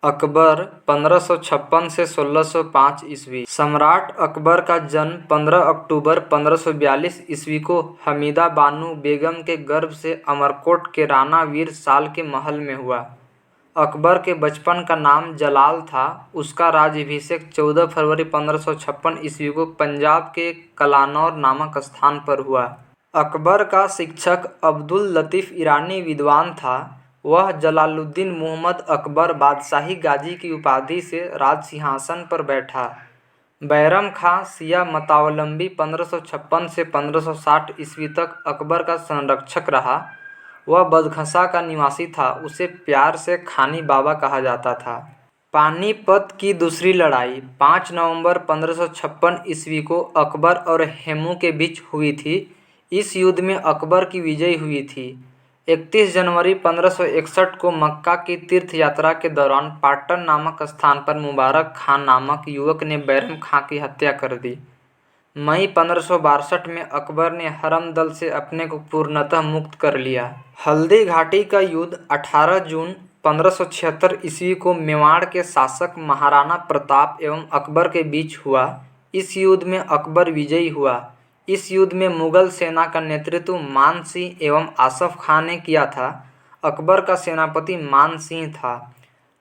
अकबर 1556 से 1605 ईस्वी। सम्राट अकबर का जन्म 15 अक्टूबर 1542 ईस्वी को हमीदा बानो बेगम के गर्भ से अमरकोट के राणा वीर साल के महल में हुआ। अकबर के बचपन का नाम जलाल था। उसका राज्याभिषेक 14 फरवरी 1556 ईस्वी को पंजाब के कलानौर नामक स्थान पर हुआ। अकबर का शिक्षक अब्दुल लतीफ़ ईरानी विद्वान था। वह जलालुद्दीन मुहम्मद अकबर बादशाही गाजी की उपाधि से राज सिंहासन पर बैठा। बैरम खां शिया मतावलंबी 1556 से 1560 ईस्वी तक अकबर का संरक्षक रहा। वह बदखसा का निवासी था। उसे प्यार से खानी बाबा कहा जाता था। पानीपत की दूसरी लड़ाई 5 नवंबर 1556 ईस्वी को अकबर और हेमू के बीच हुई थी। इस युद्ध में अकबर की विजय हुई थी। 31 जनवरी 1561 को मक्का की तीर्थ यात्रा के दौरान पाटन नामक स्थान पर मुबारक खान नामक युवक ने बैरम खां की हत्या कर दी। मई 1562 में अकबर ने हरम दल से अपने को पूर्णतः मुक्त कर लिया। हल्दी घाटी का युद्ध 18 जून 1576 ईस्वी को मेवाड़ के शासक महाराणा प्रताप एवं अकबर के बीच हुआ। इस युद्ध में अकबर विजयी हुआ। इस युद्ध में मुगल सेना का नेतृत्व मान सिंह एवं आसफ खां ने किया था। अकबर का सेनापति मान सिंह था।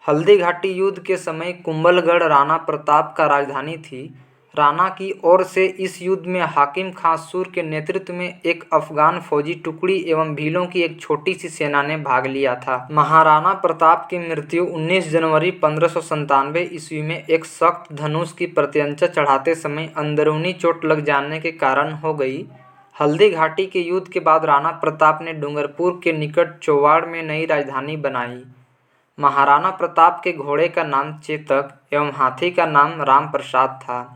हल्दी घाटी युद्ध के समय कुंभलगढ़ राणा प्रताप का राजधानी थी। राणा की ओर से इस युद्ध में हाकिम खां सूर के नेतृत्व में एक अफगान फौजी टुकड़ी एवं भीलों की एक छोटी सी सेना ने भाग लिया था। महाराणा प्रताप की मृत्यु 19 जनवरी 1597 ईस्वी में एक सख्त धनुष की प्रत्यंचा चढ़ाते समय अंदरूनी चोट लग जाने के कारण हो गई। हल्दी घाटी के युद्ध के बाद राणा प्रताप ने डूंगरपुर के निकट चौवाड़ में नई राजधानी बनाई। महाराणा प्रताप के घोड़े का नाम चेतक एवं हाथी का नाम राम प्रसाद था।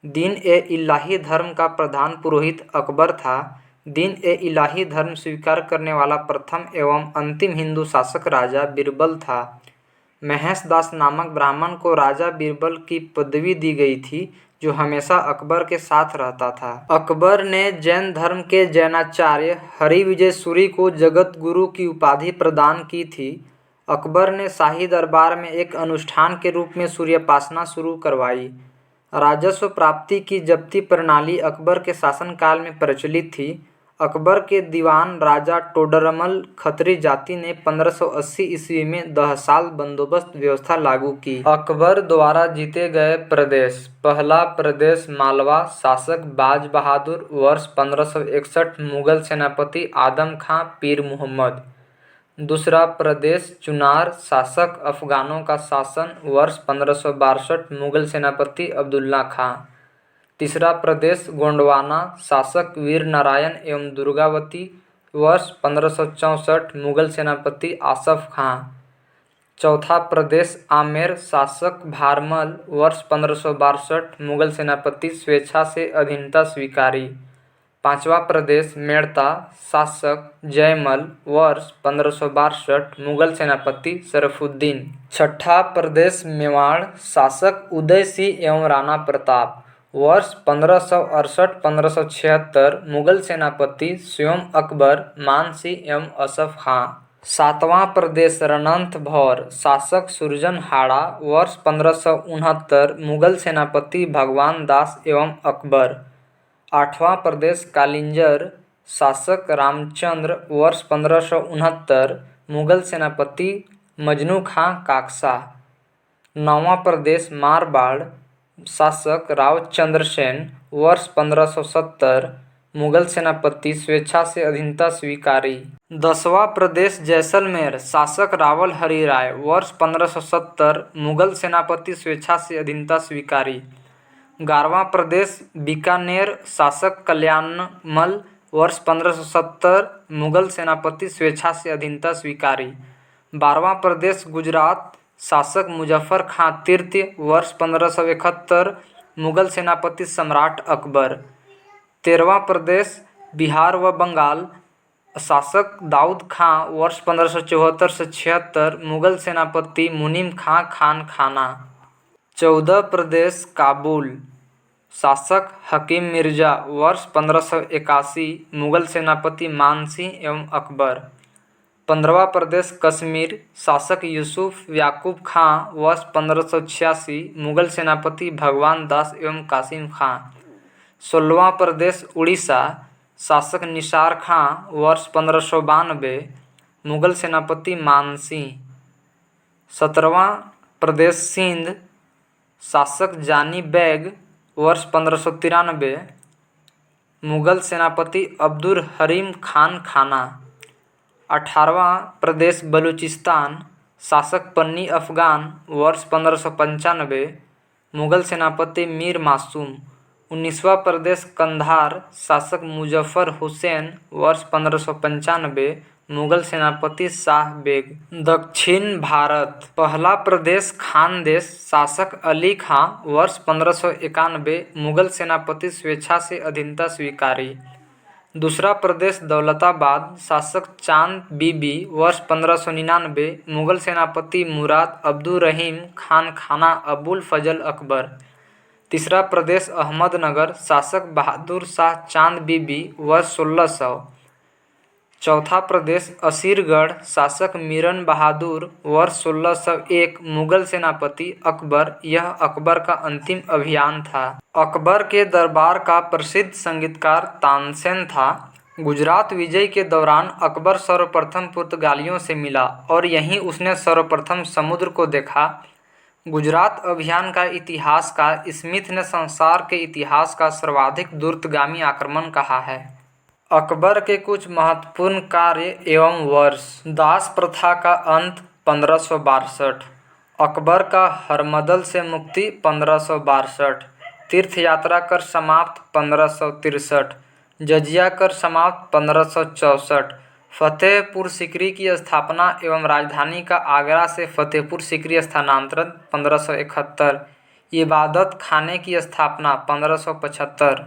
दीन-ए-इलाही धर्म का प्रधान पुरोहित अकबर था। दीन-ए-इलाही धर्म स्वीकार करने वाला प्रथम एवं अंतिम हिंदू शासक राजा बीरबल था। महेश दास नामक ब्राह्मण को राजा बीरबल की पदवी दी गई थी, जो हमेशा अकबर के साथ रहता था। अकबर ने जैन धर्म के जैनाचार्य हरिविजय सूरी को जगत गुरु की उपाधि प्रदान की थी। अकबर ने शाही दरबार में एक अनुष्ठान के रूप में सूर्योपासना शुरू करवाई। राजस्व प्राप्ति की जब्ती प्रणाली अकबर के शासनकाल में प्रचलित थी। अकबर के दीवान राजा टोडरमल खत्री जाति ने 1580 ईस्वी में दहसाल बंदोबस्त व्यवस्था लागू की। अकबर द्वारा जीते गए प्रदेश। पहला प्रदेश मालवा, शासक बाज बहादुर, वर्ष 1561, मुगल सेनापति आदम खां पीर मुहम्मद। दूसरा प्रदेश चुनार, शासक अफगानों का शासन, वर्ष 1562, मुगल सेनापति अब्दुल्ला खां। तीसरा प्रदेश गोंडवाना, शासक वीर नारायण एवं दुर्गावती, वर्ष 1564, मुगल सेनापति आसफ खां। चौथा प्रदेश आमेर, शासक भारमल, वर्ष 1562, मुगल सेनापति स्वेच्छा से अधीनता स्वीकारी। पांचवा प्रदेश मेड़ता, शासक जयमल, वर्ष 1562, मुगल सेनापति शरफुद्दीन। छठा प्रदेश मेवाड़, शासक उदय सिंह एवं राणा प्रताप, वर्ष 1568-1576, मुगल सेनापति स्वयं अकबर, मान सिंह एवं असफ खां। सातवां प्रदेश रणथंभौर, शासक सुरजन हाड़ा, वर्ष 1569, मुगल सेनापति भगवान दास एवं अकबर। आठवां प्रदेश कालिंजर, शासक रामचंद्र, वर्ष 1569, मुगल सेनापति मजनू खां काकसा। नौवां प्रदेश मारवाड़, शासक रावचंद्र सेन, वर्ष 1570, मुगल सेनापति स्वेच्छा से अधीनता स्वीकारी। 10वां प्रदेश जैसलमेर, शासक रावल हरि राय, वर्ष 1570, मुगल सेनापति स्वेच्छा से अधीनता स्वीकारी। 11वां प्रदेश बीकानेर, शासक कल्याणमल, वर्ष 1570, मुगल सेनापति स्वेच्छा से अधीनता स्वीकारी। 12वां प्रदेश गुजरात, शासक मुजफ्फर खां तृतीय, वर्ष 1571, मुगल सेनापति सम्राट अकबर। 13वां प्रदेश बिहार व बंगाल, शासक दाऊद खां, वर्ष 1574 से 76, मुगल सेनापति मुनीम खां खान खाना। 14 प्रदेश काबुल, शासक हकीम मिर्जा, वर्ष 1581, मुगल सेनापति मान सिंह एवं अकबर। 15वां प्रदेश कश्मीर, शासक यूसुफ याकूब खां वर्ष 1586, मुगल सेनापति भगवान दास एवं कासिम खां। 16वां प्रदेश उड़ीसा, शासक निसार खां वर्ष 1592, मुगल सेनापति मानसिंह। 17वां प्रदेश सिंध, शासक जानी बैग वर्ष 1593, मुगल सेनापति अब्दुल हरीम खान खाना। 18वां प्रदेश बलूचिस्तान, शासक पन्नी अफगान वर्ष 1595, मुगल सेनापति मीर मासूम। 19वां प्रदेश कंधार, शासक मुजफ्फर हुसैन वर्ष 1595, मुगल सेनापति शाह बेग। दक्षिण भारत, पहला प्रदेश खानदेश, शासक अली खां वर्ष 1591, मुगल सेनापति स्वेच्छा से अधीनता स्वीकारी। दूसरा प्रदेश दौलताबाद, शासक चांद बीबी वर्ष 1599, मुगल सेनापति मुराद अब्दुल रहीम खान खाना अबुल फजल अकबर। तीसरा प्रदेश अहमदनगर, शासक बहादुर शाह चांद बीबी वर्ष 1600। चौथा प्रदेश असीरगढ़, शासक मीरन बहादुर वर्ष 1601, मुगल सेनापति अकबर। यह अकबर का अंतिम अभियान था। अकबर के दरबार का प्रसिद्ध संगीतकार तानसेन था। गुजरात विजय के दौरान अकबर सर्वप्रथम पुर्तगालियों से मिला और यहीं उसने सर्वप्रथम समुद्र को देखा। गुजरात अभियान का इतिहासकार स्मिथ ने संसार के इतिहास का सर्वाधिक दूरगामी आक्रमण कहा है। अकबर के कुछ महत्वपूर्ण कार्य एवं वर्ष। दास प्रथा का अंत 1562, अकबर का हरमदल से मुक्ति 1562, तीर्थ यात्रा कर समाप्त 1563, जजिया कर समाप्त 1564, फतेहपुर सीकरी की स्थापना एवं राजधानी का आगरा से फतेहपुर सीकरी स्थानांतरण 1571, इबादत खाने की स्थापना 1575,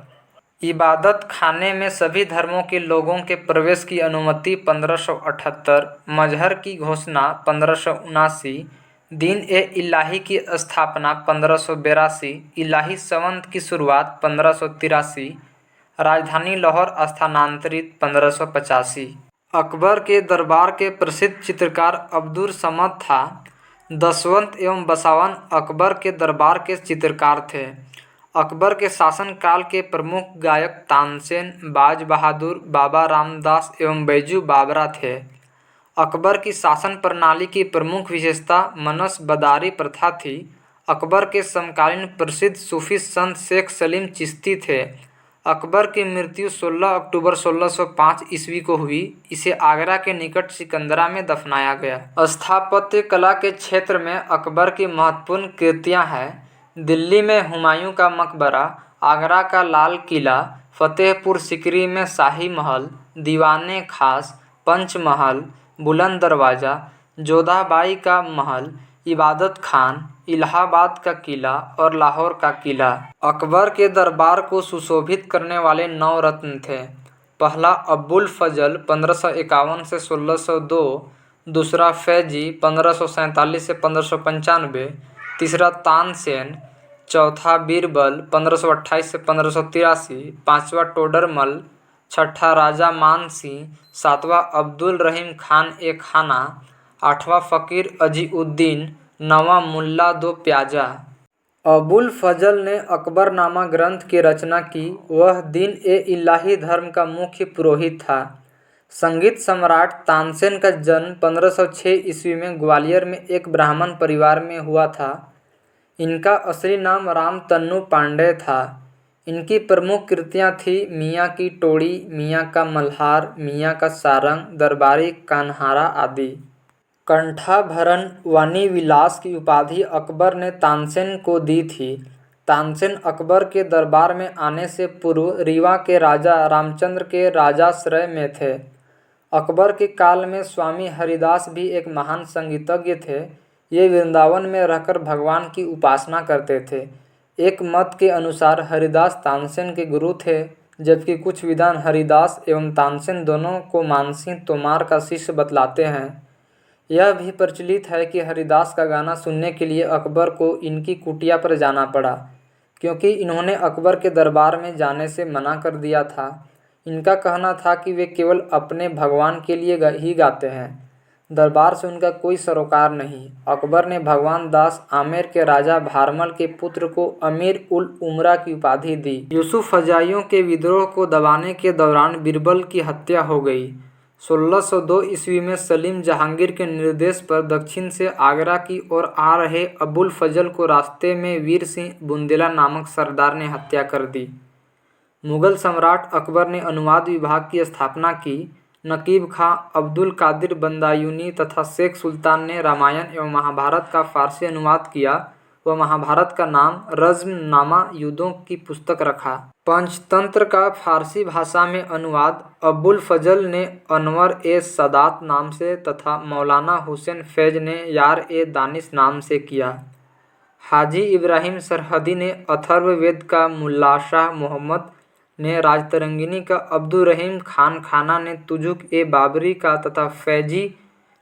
इबादत खाने में सभी धर्मों के लोगों के प्रवेश की अनुमति 1578, मजहर की घोषणा 1579, दीन-ए-इलाही की स्थापना 1582, इलाही संवत की शुरुआत 1583, राजधानी लाहौर स्थानांतरित 1585। अकबर के दरबार के प्रसिद्ध चित्रकार अब्दुल समद था। दशवंत एवं बसावन अकबर के दरबार के चित्रकार थे। अकबर के शासनकाल के प्रमुख गायक तानसेन, बाज बहादुर, बाबा रामदास एवं बैजू बावरा थे। अकबर की शासन प्रणाली की प्रमुख विशेषता मनसबदारी प्रथा थी। अकबर के समकालीन प्रसिद्ध सूफी संत शेख सलीम चिश्ती थे। अकबर की मृत्यु 16 अक्टूबर 1605 ईस्वी को हुई। इसे आगरा के निकट सिकंदरा में दफनाया गया। स्थापत्य कला के क्षेत्र में अकबर की महत्वपूर्ण कृतियां हैं। दिल्ली में हुमायूं का मकबरा, आगरा का लाल किला, फतेहपुर सीकरी में शाही महल, दीवाने खास, पंचमहल, बुलंद दरवाज़ा, जोधाबाई का महल, इबादत खान, इलाहाबाद का किला और लाहौर का किला। अकबर के दरबार को सुशोभित करने वाले 9 रत्न थे। पहला अबुल फजल 1551 से 1602, दूसरा फैजी 1547 से 1595, तीसरा तानसेन, चौथा बीरबल 1528 से 1583, पांचवा टोडरमल, छठा राजा मान सिंह, सातवां अब्दुल रहीम खान ए खाना, आठवां फ़कीर अजीउद्दीन, नौवां मुल्ला दो प्याजा। अबुल फजल ने अकबरनामा ग्रंथ की रचना की। वह दीन-ए-इलाही धर्म का मुख्य पुरोहित था। संगीत सम्राट तानसेन का जन्म 1506 ईस्वी में ग्वालियर में एक ब्राह्मण परिवार में हुआ था। इनका असली नाम राम तन्नू पांडे था। इनकी प्रमुख कृतियां थी मियाँ की टोड़ी, मियाँ का मल्हार, मियाँ का सारंग, दरबारी कान्हारा आदि। कंठाभरण वाणी विलास की उपाधि अकबर ने तानसेन को दी थी। तानसेन अकबर के दरबार में आने से पूर्व रीवा के राजा रामचंद्र के राजाश्रय में थे। अकबर के काल में स्वामी हरिदास भी एक महान संगीतज्ञ थे। ये वृंदावन में रहकर भगवान की उपासना करते थे। एक मत के अनुसार हरिदास तानसेन के गुरु थे, जबकि कुछ विद्वान हरिदास एवं तानसेन दोनों को मानसिंह तोमार का शिष्य बतलाते हैं। यह भी प्रचलित है कि हरिदास का गाना सुनने के लिए अकबर को इनकी कुटिया पर जाना पड़ा, क्योंकि इन्होंने अकबर के दरबार में जाने से मना कर दिया था। इनका कहना था कि वे केवल अपने भगवान के लिए ही गाते हैं। दरबार से उनका कोई सरोकार नहीं। अकबर ने भगवान दास आमेर के राजा भारमल के पुत्र को अमीर उल उमरा की उपाधि दी। यूसुफ हजाइयों के विद्रोह को दबाने के दौरान बीरबल की हत्या हो गई। 1602 ईस्वी में सलीम जहांगीर के निर्देश पर दक्षिण से आगरा की ओर आ रहे अबुल फजल को रास्ते में वीर सिंह बुंदेला नामक सरदार ने हत्या कर दी। मुगल सम्राट अकबर ने अनुवाद विभाग की स्थापना की। नकीब खां, अब्दुल कादिर बंदायूनी तथा शेख सुल्तान ने रामायण एवं महाभारत का फारसी अनुवाद किया व महाभारत का नाम रज़्म-नामा युद्धों की पुस्तक रखा। पंचतंत्र का फारसी भाषा में अनुवाद अबुल फजल ने अनवर ए सादात नाम से तथा मौलाना हुसैन फैज ने यार ए दानिश नाम से किया। हाजी इब्राहिम सरहदी ने अथर्ववेद का, मुल्लाशाह मोहम्मद ने राजतरंगिनी का, अब्दुल रहीम खान खाना ने तुजुक ए बाबरी का तथा फैजी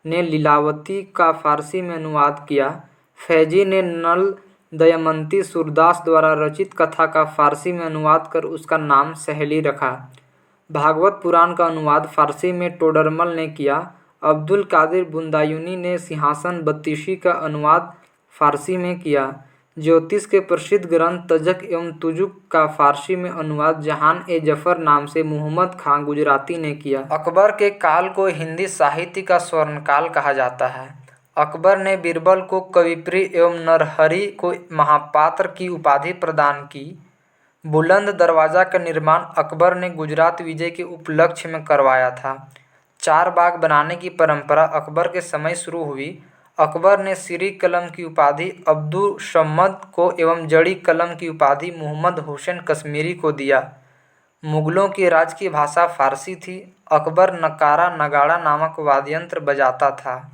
ने लीलावती का फारसी में अनुवाद किया। फैजी ने नल दमयंती सूरदास द्वारा रचित कथा का फारसी में अनुवाद कर उसका नाम सहेली रखा। भागवत पुराण का अनुवाद फारसी में टोडरमल ने किया। अब्दुल कादिर बुंदायूनी ने सिंहासन बत्तीसी का अनुवाद फारसी में किया। ज्योतिष के प्रसिद्ध ग्रंथ तजक एवं तुजुक का फारसी में अनुवाद जहान ए जफर नाम से मुहम्मद खां गुजराती ने किया। अकबर के काल को हिंदी साहित्य का स्वर्णकाल कहा जाता है। अकबर ने बीरबल को कविप्रिय एवं नरहरि को महापात्र की उपाधि प्रदान की। बुलंद दरवाजा का निर्माण अकबर ने गुजरात विजय के उपलक्ष्य में करवाया था। चार बाग बनाने की परंपरा अकबर के समय शुरू हुई। अकबर ने सिरी कलम की उपाधि अब्दुस्समद को एवं जड़ी कलम की उपाधि मुहम्मद हुसैन कश्मीरी को दिया। मुगलों की राजकीय भाषा फारसी थी। अकबर नकारा नगाड़ा नामक वाद्ययंत्र बजाता था।